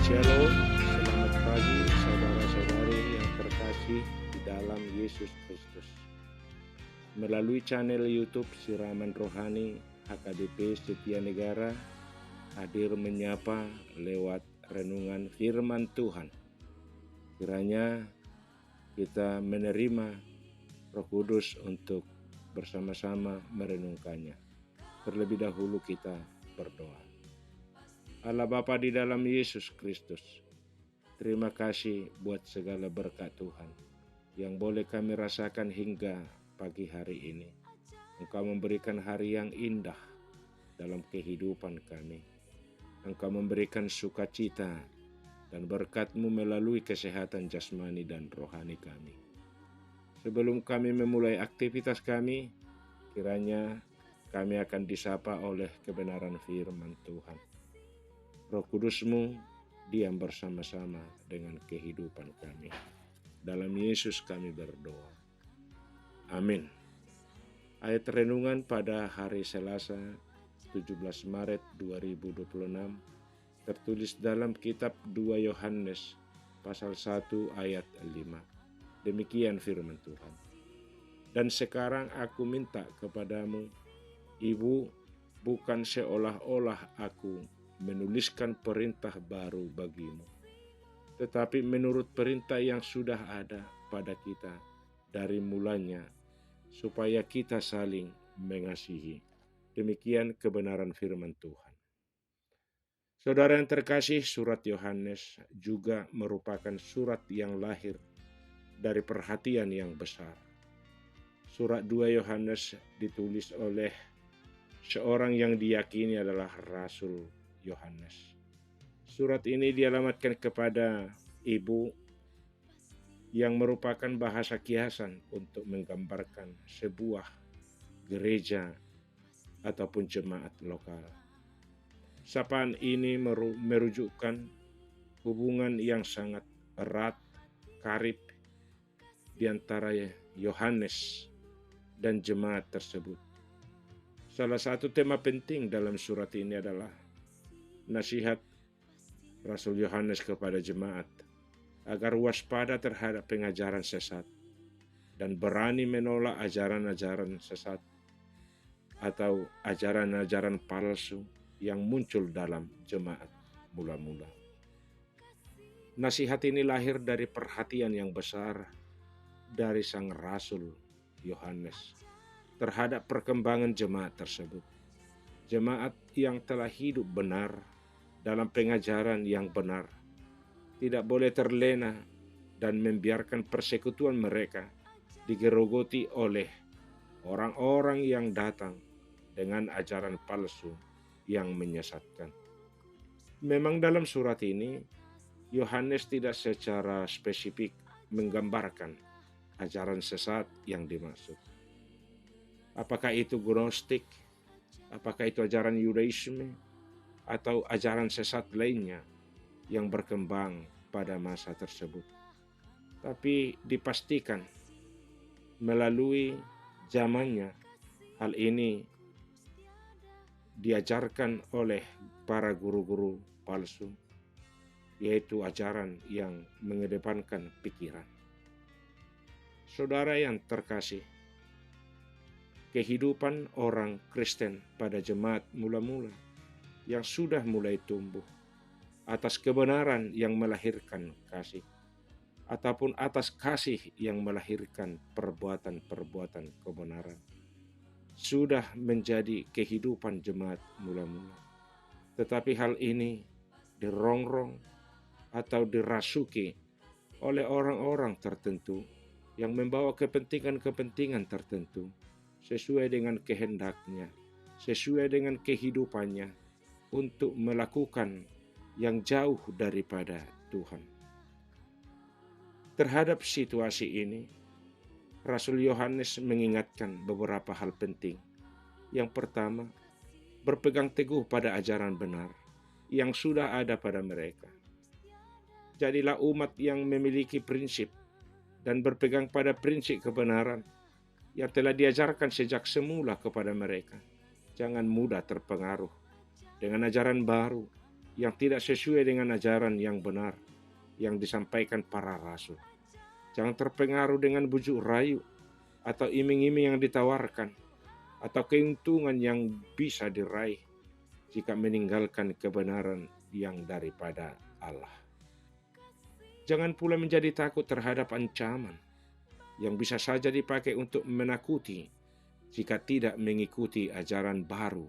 Shalom, selamat pagi saudara-saudari yang terkasih di dalam Yesus Kristus. Melalui channel YouTube Siraman Rohani HKBP Setia Negara hadir menyapa lewat renungan firman Tuhan. Kiranya kita menerima Roh Kudus untuk bersama-sama merenungkannya. Terlebih dahulu kita berdoa. Allah Bapa di dalam Yesus Kristus, terima kasih buat segala berkat Tuhan yang boleh kami rasakan hingga pagi hari ini. Engkau memberikan hari yang indah dalam kehidupan kami. Engkau memberikan sukacita dan berkat-Mu melalui kesehatan jasmani dan rohani kami. Sebelum kami memulai aktivitas kami, kiranya kami akan disapa oleh kebenaran firman Tuhan. Roh Kudus-Mu diam bersama-sama dengan kehidupan kami. Dalam Yesus kami berdoa. Amin. Ayat renungan pada hari Selasa 17 Maret 2026 tertulis dalam kitab 2 Yohanes pasal 1 ayat 5. Demikian firman Tuhan. Dan sekarang aku minta kepadamu, Ibu, bukan seolah-olah aku menuliskan perintah baru bagimu, tetapi menurut perintah yang sudah ada pada kita dari mulanya, supaya kita saling mengasihi. Demikian kebenaran firman Tuhan. Saudara yang terkasih, surat Yohanes juga merupakan surat yang lahir dari perhatian yang besar. Surat 2 Yohanes ditulis oleh seorang yang diyakini adalah Rasul Yohanes. Surat ini dialamatkan kepada ibu yang merupakan bahasa kiasan untuk menggambarkan sebuah gereja ataupun jemaat lokal. Sapaan ini merujukkan hubungan yang sangat erat, karib di antara Yohanes dan jemaat tersebut. Salah satu tema penting dalam surat ini adalah nasihat Rasul Yohanes kepada jemaat agar waspada terhadap pengajaran sesat dan berani menolak ajaran-ajaran sesat atau ajaran-ajaran palsu yang muncul dalam jemaat mula-mula. Nasihat ini lahir dari perhatian yang besar dari sang Rasul Yohanes terhadap perkembangan jemaat tersebut. Jemaat yang telah hidup benar dalam pengajaran yang benar tidak boleh terlena dan membiarkan persekutuan mereka digerogoti oleh orang-orang yang datang dengan ajaran palsu yang menyesatkan. Memang dalam surat ini Yohanes tidak secara spesifik menggambarkan ajaran sesat yang dimaksud. Apakah itu Gnostik? Apakah itu ajaran Yudaisme atau ajaran sesat lainnya yang berkembang pada masa tersebut? Tapi dipastikan melalui zamannya hal ini diajarkan oleh para guru-guru palsu, yaitu ajaran yang mengedepankan pikiran. Saudara yang terkasih, kehidupan orang Kristen pada jemaat mula-mula yang sudah mulai tumbuh atas kebenaran yang melahirkan kasih, ataupun atas kasih yang melahirkan perbuatan-perbuatan kebenaran, sudah menjadi kehidupan jemaat mula-mula. Tetapi hal ini dirongrong atau dirasuki oleh orang-orang tertentu yang membawa kepentingan-kepentingan tertentu sesuai dengan kehendaknya, sesuai dengan kehidupannya, untuk melakukan yang jauh daripada Tuhan. Terhadap situasi ini, Rasul Yohanes mengingatkan beberapa hal penting. Yang pertama, berpegang teguh pada ajaran benar yang sudah ada pada mereka. Jadilah umat yang memiliki prinsip dan berpegang pada prinsip kebenaran yang telah diajarkan sejak semula kepada mereka. Jangan mudah terpengaruh dengan ajaran baru yang tidak sesuai dengan ajaran yang benar yang disampaikan para rasul. Jangan terpengaruh dengan bujuk rayu atau iming-iming yang ditawarkan atau keuntungan yang bisa diraih jika meninggalkan kebenaran yang daripada Allah. Jangan pula menjadi takut terhadap ancaman yang bisa saja dipakai untuk menakuti jika tidak mengikuti ajaran baru,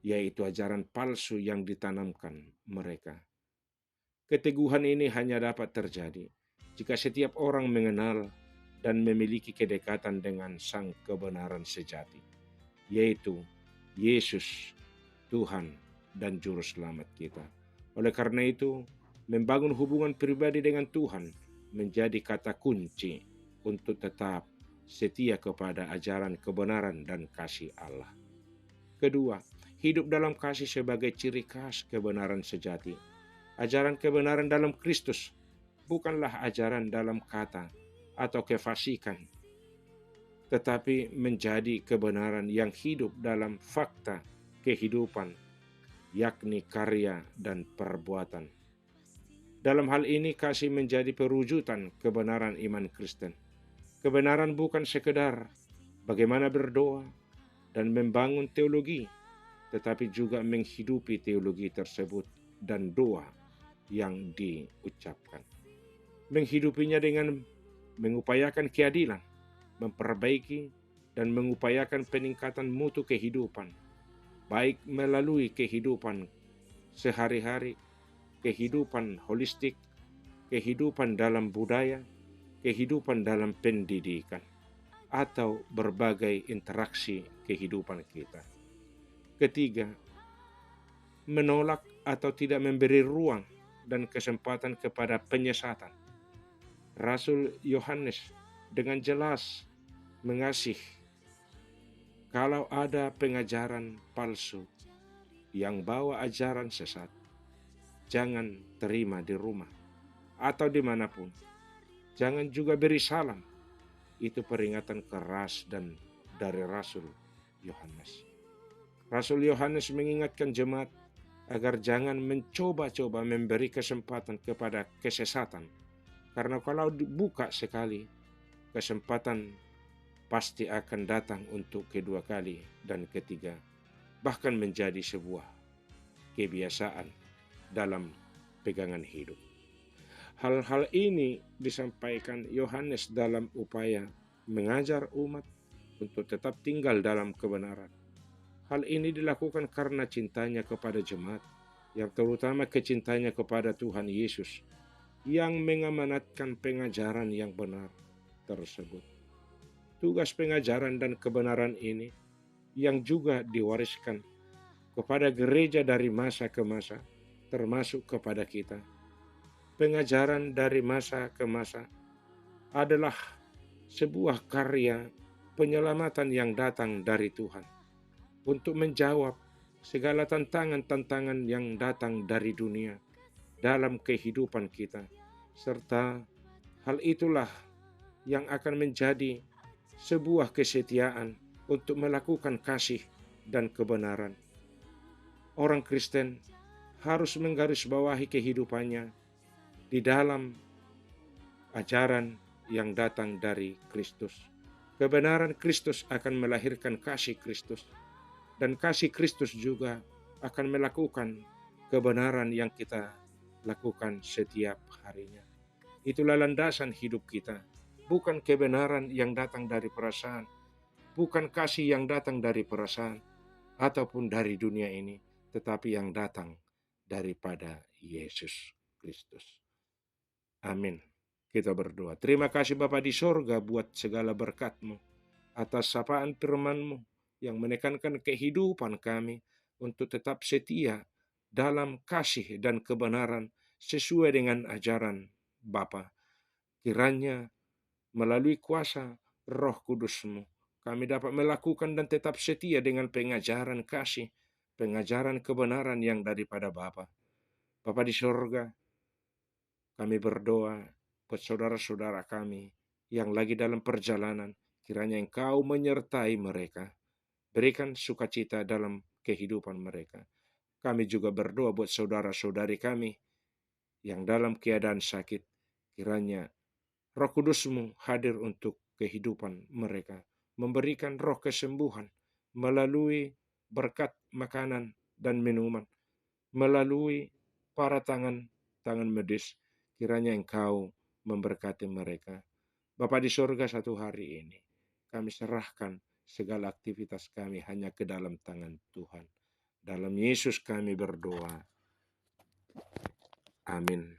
yaitu ajaran palsu yang ditanamkan mereka. Keteguhan ini hanya dapat terjadi jika setiap orang mengenal dan memiliki kedekatan dengan Sang Kebenaran sejati, yaitu Yesus, Tuhan dan Juru Selamat kita. Oleh karena itu, membangun hubungan pribadi dengan Tuhan menjadi kata kunci untuk tetap setia kepada ajaran kebenaran dan kasih Allah. Kedua, hidup dalam kasih sebagai ciri khas kebenaran sejati. Ajaran kebenaran dalam Kristus bukanlah ajaran dalam kata atau kefasikan, tetapi menjadi kebenaran yang hidup dalam fakta kehidupan, yakni karya dan perbuatan. Dalam hal ini kasih menjadi perwujudan kebenaran iman Kristen. Kebenaran bukan sekedar bagaimana berdoa dan membangun teologi, tetapi juga menghidupi teologi tersebut dan doa yang diucapkan. Menghidupinya dengan mengupayakan keadilan, memperbaiki dan mengupayakan peningkatan mutu kehidupan, baik melalui kehidupan sehari-hari, kehidupan holistik, kehidupan dalam budaya, kehidupan dalam pendidikan, atau berbagai interaksi kehidupan kita. Ketiga, menolak atau tidak memberi ruang dan kesempatan kepada penyesatan. Rasul Yohanes dengan jelas mengasih kalau ada pengajaran palsu yang bawa ajaran sesat, jangan terima di rumah atau dimanapun. Jangan juga beri salam. Itu peringatan keras dan dari Rasul Yohanes. Rasul Yohanes mengingatkan jemaat agar jangan mencoba-coba memberi kesempatan kepada kesesatan. Karena kalau dibuka sekali, kesempatan pasti akan datang untuk kedua kali dan ketiga, bahkan menjadi sebuah kebiasaan dalam pegangan hidup. Hal-hal ini disampaikan Yohanes dalam upaya mengajar umat untuk tetap tinggal dalam kebenaran. Hal ini dilakukan karena cintanya kepada jemaat, yang terutama kecintanya kepada Tuhan Yesus, yang mengamanatkan pengajaran yang benar tersebut. Tugas pengajaran dan kebenaran ini yang juga diwariskan kepada gereja dari masa ke masa, termasuk kepada kita. Pengajaran dari masa ke masa adalah sebuah karya penyelamatan yang datang dari Tuhan untuk menjawab segala tantangan-tantangan yang datang dari dunia dalam kehidupan kita, serta hal itulah yang akan menjadi sebuah kesetiaan untuk melakukan kasih dan kebenaran. Orang Kristen harus menggarisbawahi kehidupannya di dalam ajaran yang datang dari Kristus. Kebenaran Kristus akan melahirkan kasih Kristus, dan kasih Kristus juga akan melakukan kebenaran yang kita lakukan setiap harinya. Itulah landasan hidup kita, bukan kebenaran yang datang dari perasaan, bukan kasih yang datang dari perasaan ataupun dari dunia ini, tetapi yang datang daripada Yesus Kristus. Amin. Kita berdoa. Terima kasih Bapa di sorga buat segala berkat-Mu, atas sapaan firman-Mu yang menekankan kehidupan kami untuk tetap setia dalam kasih dan kebenaran sesuai dengan ajaran Bapa. Kiranya melalui kuasa Roh Kudus-Mu kami dapat melakukan dan tetap setia dengan pengajaran kasih, pengajaran kebenaran yang daripada Bapa. Bapa di sorga, kami berdoa buat saudara-saudara kami yang lagi dalam perjalanan, kiranya Engkau menyertai mereka. Berikan sukacita dalam kehidupan mereka. Kami juga berdoa buat saudara-saudari kami yang dalam keadaan sakit. Kiranya Roh Kudus-Mu hadir untuk kehidupan mereka, memberikan roh kesembuhan melalui berkat makanan dan minuman, melalui para tangan medis. Kiranya Engkau memberkati mereka. Bapa di sorga, satu hari ini kami serahkan segala aktivitas kami hanya ke dalam tangan Tuhan. Dalam Yesus kami berdoa. Amin.